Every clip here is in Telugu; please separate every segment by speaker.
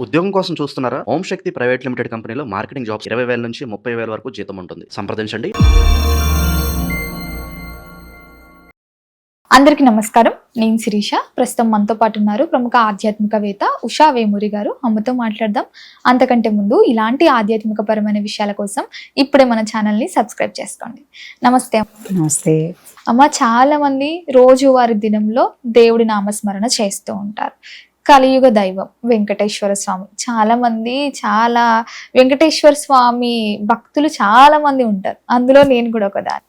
Speaker 1: ఉద్యోగం కోసం చూస్తున్నారా? ఓం శక్తి ప్రైవేట్ లిమిటెడ్ కంపెనీలో మార్కెటింగ్ జాబ్స్ 20,000 నుంచి 30,000 వరకు జీతం ఉంటుంది. సంప్రదించండి.
Speaker 2: అందరికీ నమస్కారం. నేను శిరీష. ప్రస్తుతం మనతో పాటు ఉన్నారు ప్రముఖ ఆధ్యాత్మికవేత్త ఉషా వేమూరి గారు. అమ్మతో మాట్లాడదాం. అంతకంటే ముందు ఇలాంటి ఆధ్యాత్మిక పరమైన విషయాల కోసం ఇప్పుడే మన ఛానల్ని సబ్స్క్రైబ్ చేసుకోండి. నమస్తే.
Speaker 3: నమస్తే
Speaker 2: అమ్మ, చాలా మంది రోజువారి దినంలో దేవుడి నామస్మరణ చేస్తూ ఉంటారు. కలియుగ దైవం వెంకటేశ్వర స్వామి. చాలా వెంకటేశ్వర స్వామి భక్తులు చాలా మంది ఉంటారు. అందులో నేను కూడా ఒకదాన్ని.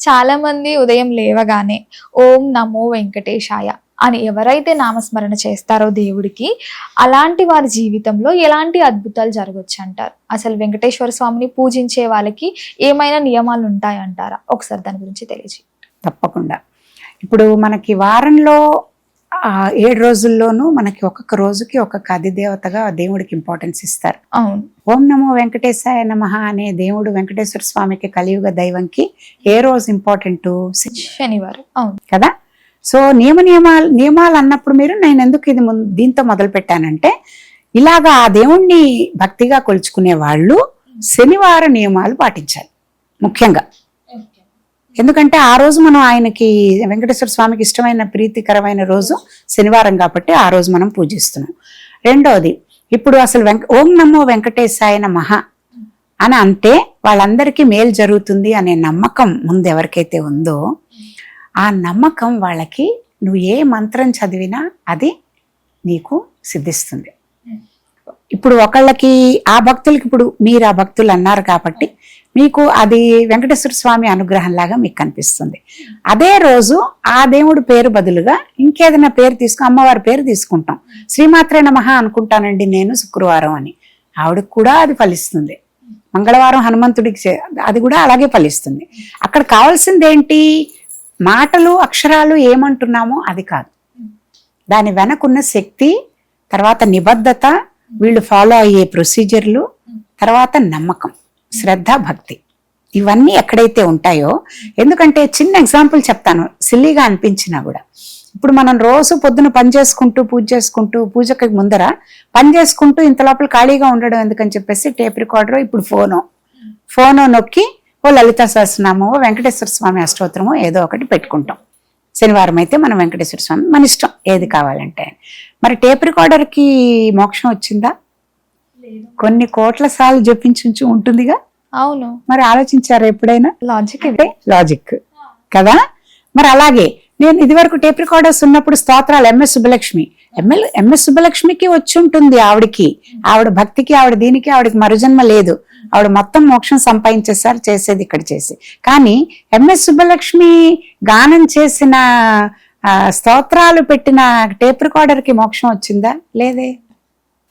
Speaker 2: చాలా మంది ఉదయం లేవగానే ఓం నమో వెంకటేశాయ అని ఎవరైతే నామస్మరణ చేస్తారో దేవుడికి, అలాంటి వారి జీవితంలో ఎలాంటి అద్భుతాలు జరగవచ్చు అంటారు? అసలు వెంకటేశ్వర స్వామిని పూజించే వాళ్ళకి ఏమైనా నియమాలు ఉంటాయంటారా? ఒకసారి దాని గురించి తెలియజేయండి.
Speaker 3: తప్పకుండా. ఇప్పుడు మనకి వారంలో 7 రోజుల్లోనూ మనకి ఒక్కొక్క రోజుకి ఒక్కొక్క అధిదేవతగా దేవుడికి ఇంపార్టెన్స్ ఇస్తారు.
Speaker 2: అవును.
Speaker 3: ఓం నమో వెంకటేశాయ నమః అనే దేవుడు వెంకటేశ్వర స్వామికి, కలియుగ దైవంకి ఏ రోజు ఇంపార్టెంట్?
Speaker 2: శనివారం. అవును
Speaker 3: కదా. సో నియమాలు అన్నప్పుడు నేను ఎందుకు ఇది దీంతో మొదలు పెట్టానంటే, ఇలాగా ఆ దేవుణ్ణి భక్తిగా కొలుచుకునే వాళ్ళు శనివార నియమాలు పాటించాలి ముఖ్యంగా. ఎందుకంటే ఆ రోజు మనం ఆయనకి, వెంకటేశ్వర స్వామికి ఇష్టమైన ప్రీతికరమైన రోజు శనివారం కాబట్టి ఆ రోజు మనం పూజిస్తున్నాం. రెండోది, ఇప్పుడు అసలు ఓం నమో వెంకటేశాయ నమః అని అంటే వాళ్ళందరికీ మేలు జరుగుతుంది అనే నమ్మకం ముందు ఎవరికైతే ఉందో, ఆ నమ్మకం వాళ్ళకి నువ్వు ఏ మంత్రం చదివినా అది నీకు సిద్ధిస్తుంది. ఇప్పుడు ఒకళ్ళకి, ఆ భక్తులకి, ఇప్పుడు మీరు ఆ భక్తులు అన్నారు కాబట్టి మీకు అది వెంకటేశ్వర స్వామి అనుగ్రహం లాగా మీకు కనిపిస్తుంది. అదే రోజు ఆ దేవుడి పేరు బదులుగా ఇంకేదైనా పేరు అమ్మవారి పేరు తీసుకుంటాం. శ్రీమాత్రే నమః అనుకుంటానండి నేను శుక్రవారం అని, ఆవిడకి కూడా అది ఫలిస్తుంది. మంగళవారం హనుమంతుడికి అది కూడా అలాగే ఫలిస్తుంది. అక్కడ కావాల్సింది ఏంటి? మాటలు అక్షరాలు ఏమంటున్నామో అది కాదు, దాని వెనకున్న శక్తి, తర్వాత నిబద్ధత, వీళ్ళు ఫాలో అయ్యే ప్రొసీజర్లు, తర్వాత నమ్మకం, శ్రద్ధ, భక్తి, ఇవన్నీ ఎక్కడైతే ఉంటాయో. ఎందుకంటే చిన్న ఎగ్జాంపుల్ చెప్తాను, సిల్లీగా అనిపించినా కూడా. ఇప్పుడు మనం రోజు పొద్దున పని చేసుకుంటూ పూజకి ముందర పని చేసుకుంటూ ఇంత లోపల ఖాళీగా ఉండడం ఎందుకని చెప్పేసి టేప్ రికార్డర్, ఇప్పుడు ఫోనో నొక్కి ఓ లలితా సహస్రనామో, వెంకటేశ్వర స్వామి అష్టోత్తరమో ఏదో ఒకటి పెట్టుకుంటాం. శనివారం అయితే మనం వెంకటేశ్వర స్వామి, మన ఇష్టం ఏది కావాలంటే. మరి టేప్ రికార్డర్కి మోక్షం వచ్చిందా? కొన్ని కోట్ల సార్లు జపించి ఉంటుందిగా.
Speaker 2: అవును.
Speaker 3: మరి ఆలోచించారా ఎప్పుడైనా? లాజిక్ కదా. మరి అలాగే నేను ఇదివరకు టేప్ రికార్డర్స్ ఉన్నప్పుడు స్తోత్రాలు ఎంఎస్ సుబ్బలక్ష్మికి వచ్చి ఉంటుంది. ఆవిడ భక్తికి, ఆవిడ దీనికి, ఆవిడకి మరుజన్మ లేదు. ఆవిడ మొత్తం మోక్షం సంపాదించేసారు చేసేది ఇక్కడ చేసి. కానీ ఎంఎస్ సుబ్బలక్ష్మి గానం చేసిన స్తోత్రాలు పెట్టిన టేప్ రికార్డర్కి మోక్షం వచ్చిందా? లేదే.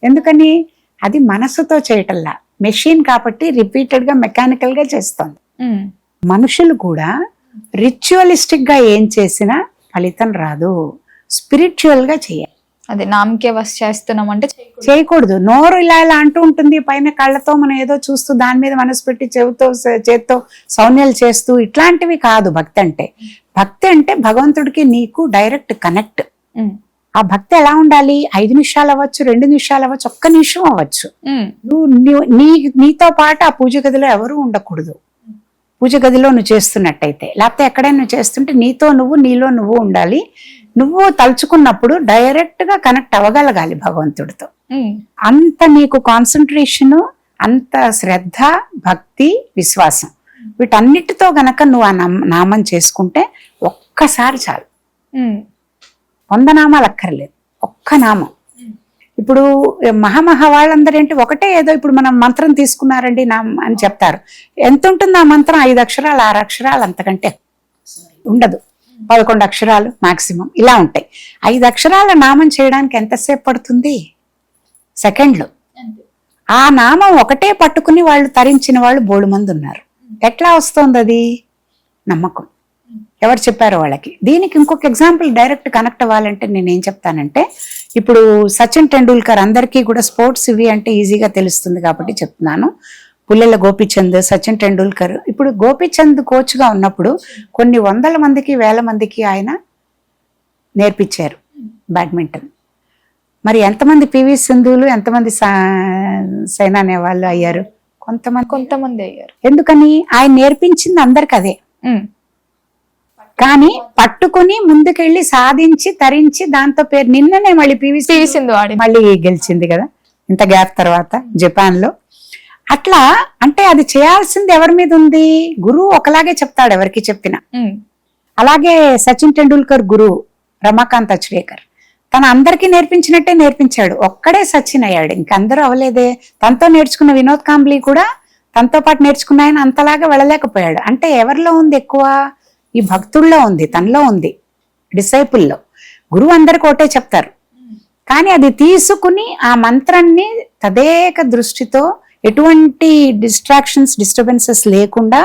Speaker 3: ఎందుకని? అది మనసుతో చేయటల్లా, మెషిన్ కాబట్టి రిపీటెడ్ గా, మెకానికల్ గా చేస్తుంది. మనుషులు కూడా రిచువలిస్టిక్ గా ఏం చేసినా ఫలితం రాదు, స్పిరిచువల్ గా చేయాలి.
Speaker 2: అదే నామకే వస్ చేస్తున్నాం అంటే
Speaker 3: చేయకూడదు. నోరు ఇలా అంటూ ఉంటుంది, పైన కళ్ళతో మనం ఏదో చూస్తూ దాని మీద మనసు పెట్టి చేత్తో సౌన్యాలు చేస్తూ, ఇట్లాంటివి కాదు భక్తి అంటే. భక్తి అంటే భగవంతుడికి నీకు డైరెక్ట్ కనెక్ట్. ఆ భక్తి ఎలా ఉండాలి? 5 నిమిషాలు అవ్వచ్చు, 2 నిమిషాలు అవ్వచ్చు, 1 నిమిషం అవ్వచ్చు. నీతో పాటు ఆ పూజ గదిలో ఎవరు ఉండకూడదు. పూజ గదిలో నువ్వు చేస్తున్నట్టయితే, లేకపోతే ఎక్కడైనా నువ్వు చేస్తుంటే నీలో నువ్వు ఉండాలి. నువ్వు తలుచుకున్నప్పుడు డైరెక్ట్ గా కనెక్ట్ అవ్వగలగాలి భగవంతుడితో. అంత నీకు కాన్సన్ట్రేషన్, అంత శ్రద్ధ, భక్తి, విశ్వాసం, వీటన్నిటితో గనక నువ్వు ఆ నామం చేసుకుంటే ఒక్కసారి చాలు. 100 నామాలు అక్కర్లేదు, ఒక్క నామం. ఇప్పుడు వాళ్ళందరూ ఏంటి, ఒకటే ఏదో ఇప్పుడు మనం మంత్రం తీసుకున్నారండి అని చెప్తారు. ఎంత ఉంటుంది ఆ మంత్రం? 5 అక్షరాలు, 6 అక్షరాలు, అంతకంటే ఉండదు. 11 అక్షరాలు మాక్సిమం ఇలా ఉంటాయి. 5 అక్షరాల నామం చేయడానికి ఎంతసేపు పడుతుంది? సెకండ్లు. ఆ నామం ఒకటే పట్టుకుని వాళ్ళు తరించిన వాళ్ళు బోడు మంది ఉన్నారు. ఎట్లా వస్తుంది అది? నమ్మకం. ఎవరు చెప్పారో వాళ్ళకి. దీనికి ఇంకొక ఎగ్జాంపుల్ డైరెక్ట్ కనెక్ట్ అవ్వాలంటే నేనేం చెప్తానంటే, ఇప్పుడు సచిన్ టెండూల్కర్, అందరికీ కూడా స్పోర్ట్స్ ఇవి అంటే ఈజీగా తెలుస్తుంది కాబట్టి చెప్తున్నాను. పుల్లెల గోపీచంద్, సచిన్ టెండూల్కర్. ఇప్పుడు గోపీచంద్ కోచ్గా ఉన్నప్పుడు కొన్ని 100 మందికి, 1000 మందికి ఆయన నేర్పించారు బ్యాడ్మింటన్. మరి ఎంతమంది పివి సింధులు, ఎంతమంది సైనా నెహ్వాల్ అయ్యారు?
Speaker 2: కొంతమంది అయ్యారు.
Speaker 3: ఎందుకని? ఆయన నేర్పించింది అందరికి అదే. కానీ పట్టుకుని ముందుకెళ్ళి సాధించి తరించి దాంతో పేరు నిన్ననే మళ్ళీ పివి
Speaker 2: సింధు
Speaker 3: మళ్ళీ గెలిచింది కదా ఇంత గ్యాప్ తర్వాత జపాన్ లో. అట్లా అంటే అది చేయాల్సింది ఎవరి మీద ఉంది? గురువు ఒకలాగే చెప్తాడు ఎవరికి చెప్పినా. అలాగే సచిన్ టెండూల్కర్ గురువు రమాకాంత్ అచ్రేకర్ తన అందరికీ నేర్పించినట్టే నేర్పించాడు. ఒక్కడే సచిన్ అయ్యాడు, ఇంకందరూ అవలేదే. తనతో నేర్చుకున్న వినోద్ కాంబ్లీ కూడా తనతో పాటు నేర్చుకున్న ఆయన అంతలాగా వెళ్ళలేకపోయాడు. అంటే ఎవరిలో ఉంది ఎక్కువ? ఈ భక్తుల్లో ఉంది, తనలో ఉంది, డిసైపుల్లో. గురువు అందరికి ఒకటే చెప్తారు, కానీ అది తీసుకుని ఆ మంత్రాన్ని తదేక దృష్టితో ఎటువంటి డిస్టర్బెన్సెస్ లేకుండా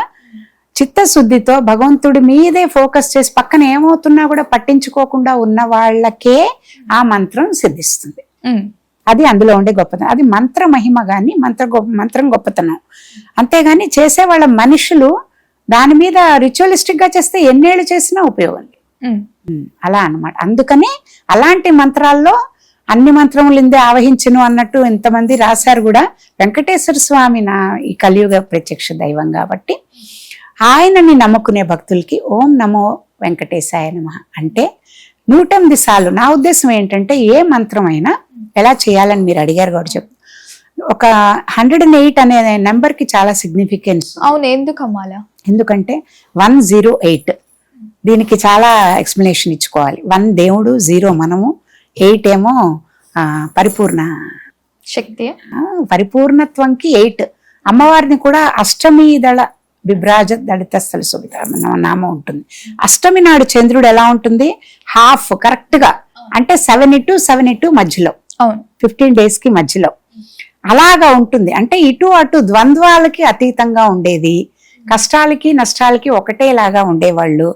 Speaker 3: చిత్తశుద్ధితో భగవంతుడి మీదే ఫోకస్ చేసి పక్కన ఏమవుతున్నా కూడా పట్టించుకోకుండా ఉన్న వాళ్ళకే ఆ మంత్రం సిద్ధిస్తుంది. అది అందులో ఉండే గొప్పతనం. అది మంత్ర మహిమ గాని మంత్రం గొప్పతనం. అంతేగాని చేసే వాళ్ళ మనుషులు దాని మీద రిచువలిస్టిక్ గా చేస్తే ఎన్నేళ్ళు చేసినా ఉపయోగం అలా అన్నమాట. అందుకని అలాంటి మంత్రాల్లో అన్ని మంత్రములిందే ఆవహించును అన్నట్టు ఎంతమంది రాశారు కూడా. వెంకటేశ్వర స్వామి ఈ కలియుగ ప్రత్యక్ష దైవం కాబట్టి ఆయనని నమ్ముకునే భక్తులకి ఓం నమో వెంకటేశాయ నమః అంటే 108 సార్లు. నా ఉద్దేశం ఏంటంటే ఏ మంత్రం అయినా ఎలా చేయాలని మీరు అడిగారు కాబట్టి చెప్పు. ఒక 108 అనే నెంబర్ కి చాలా సిగ్నిఫికెన్స్.
Speaker 2: అవును, ఎందుకమ్మా అలా?
Speaker 3: ఎందుకంటే 108 దీనికి చాలా ఎక్స్ప్లెనేషన్ ఇచ్చుకోవాలి. 1 దేవుడు, 0 మనము, 8 ఏమో పరిపూర్ణ
Speaker 2: శక్తి,
Speaker 3: పరిపూర్ణత్వంకి 8. అమ్మవారిని కూడా అష్టమి దళ విభ్రాజ దళితస్థల శోభిత నామం ఉంటుంది. అష్టమి నాడు చంద్రుడు ఎలా ఉంటుంది? హాఫ్ కరెక్ట్ గా, అంటే 7 మధ్యలో, 15 days కి మధ్యలో అలాగా ఉంటుంది. అంటే ఇటు అటు ద్వంద్వాలకి అతీతంగా ఉండేది, కష్టాలకి నష్టాలకి ఒకటేలాగా ఉండేవాళ్ళు,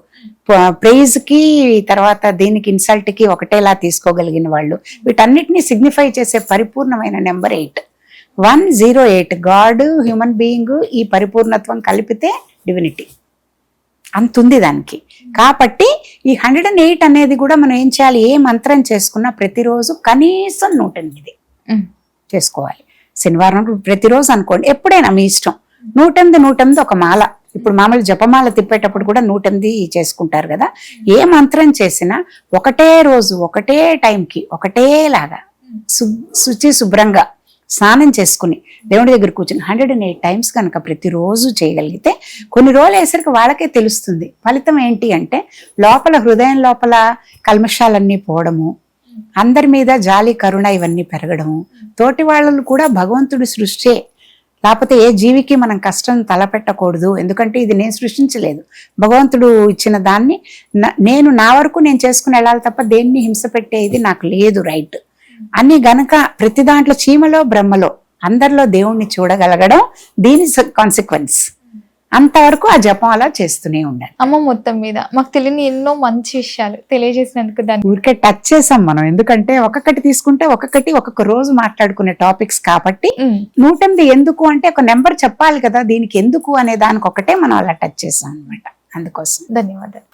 Speaker 3: ప్రైజ్ కి తర్వాత దీనికి ఇన్సల్ట్ కి ఒకటేలా తీసుకోగలిగిన వాళ్ళు. వీటన్నిటిని సిగ్నిఫై చేసే పరిపూర్ణమైన నెంబర్ 8. 108 గాడ్, హ్యూమన్ బీయింగ్, ఈ పరిపూర్ణత్వం కలిపితే డివినిటీ అంతుంది దానికి. కాబట్టి ఈ 108 అనేది కూడా మనం ఏం చేయాలి? ఏ మంత్రం చేసుకున్నా ప్రతిరోజు కనీసం 108 చేసుకోవాలి. శనివారం ప్రతిరోజు అనుకోండి, ఎప్పుడైనా మీ ఇష్టం. 108 ఒక మాల. ఇప్పుడు మామూలు జపమాల తిప్పేటప్పుడు కూడా 108 చేసుకుంటారు కదా. ఏ మంత్రం చేసినా ఒకటే రోజు, ఒకటే టైంకి, ఒకటేలాగా శుచి శుభ్రంగా స్నానం చేసుకుని దేవుడి దగ్గర కూర్చుని 108 times కనుక ప్రతిరోజు చేయగలిగితే కొన్ని రోజులు వేసరికి వాళ్ళకే తెలుస్తుంది ఫలితం ఏంటి అంటే, లోపల హృదయం లోపల కల్మషాలన్నీ పోవడము, అందరి మీద జాలి కరుణ ఇవన్నీ పెరగడము, తోటి వాళ్ళు కూడా భగవంతుడి సృష్టి, లేకపోతే ఏ జీవికి మనం కష్టం తలపెట్టకూడదు. ఎందుకంటే ఇది నేను సృష్టించలేదు, భగవంతుడు ఇచ్చిన దాన్ని నేను నా వరకు నేను చేసుకుని వెళ్ళాలి తప్ప దేన్ని హింస పెట్టేది నాకు లేదు రైట్ అని గనక ప్రతి దాంట్లో చీమలో బ్రహ్మలో అందరిలో దేవుణ్ణి చూడగలగడం దీని కాన్సిక్వెన్స్. అంతవరకు ఆ జపం అలా చేస్తూనే ఉండాలి.
Speaker 2: అమ్మ, మొత్తం మీద మాకు తెలియని ఎన్నో మంచి విషయాలు తెలియజేసినందుకు దాన్ని
Speaker 3: ఊరికే టచ్ చేసాం మనం. ఎందుకంటే ఒక్కొక్కటి తీసుకుంటే ఒక్కొక్క రోజు మాట్లాడుకునే టాపిక్స్ కాబట్టి 108 ఎందుకు అంటే ఒక నెంబర్ చెప్పాలి కదా, దీనికి ఎందుకు అనే దానికి ఒకటే మనం అలా టచ్ చేసాం అనమాట. అందుకోసం
Speaker 2: ధన్యవాదాలు.